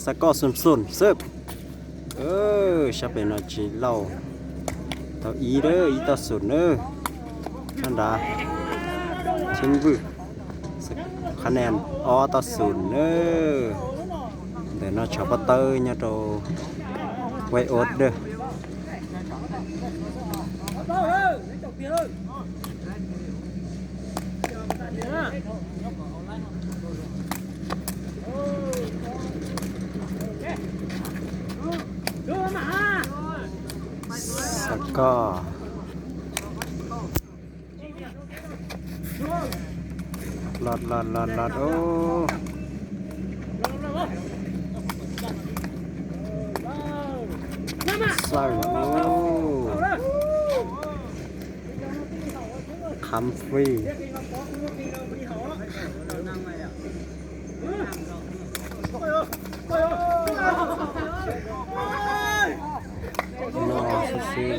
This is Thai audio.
สกอร์0-0เสิร์ฟชาเป็นอาจีเล่าต่ออีเด้ออีต่อ0เด้ออันดาชิงบึคะแนนต่อ0เด้อเดี๋ยวน่าชอบเตอร์เนี่ยโตไวโอดเด้อสกอร์ลอดโอ้ใส่โอ้คัมฟรีนอซื้อ